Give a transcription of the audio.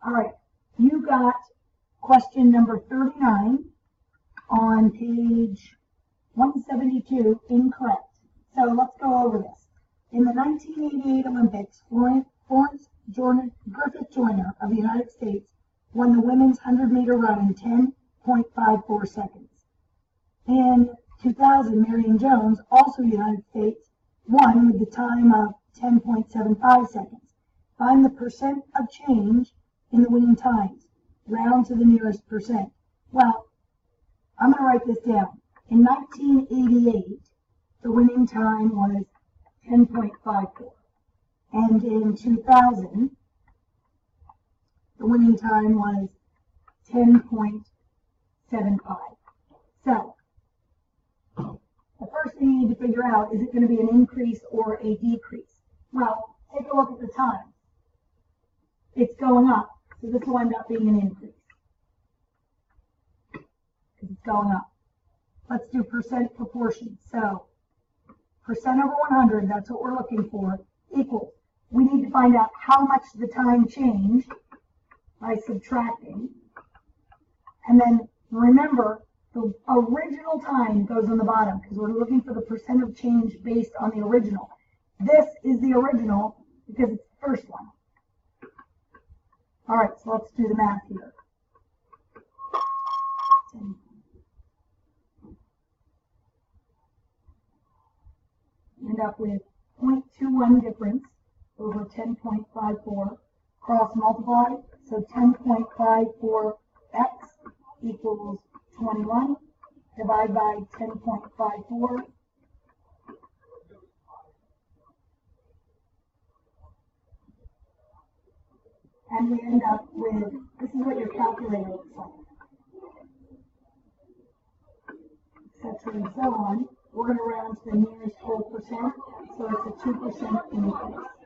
All right, you got question number 39 on page 172, incorrect. So let's go over this. In the 1988 Olympics, Florence Griffith Joyner of the United States won the women's 100-meter run in 10.54 seconds. In 2000, Marion Jones, also United States, won with the time of 10.75 seconds. Find the percent of change in the winning times. Round to the nearest percent. Well, I'm going to write this down. In 1988, the winning time was 10.54. And in 2000, the winning time was 10.75. So, the first thing you need to figure out, is it going to be an increase or a decrease? Well, take a look at the time. It's going up, so this will end up being an increase. Because it's going up. Let's do percent proportion. So, percent over 100, that's what we're looking for, equals. We need to find out how much the time changed by subtracting. And then remember, the original time goes on the bottom because we're looking for the percent of change based on the original. This is the original because it's the first one. All right, so let's do the math here. End up with 0.21 difference over 10.54 cross multiply. So 10.54x equals 21. Divide by 10.54. And we end up with, this is what your calculator looks like. Etc. and so on. We're going to round to the nearest whole percent, so it's a 2% increase.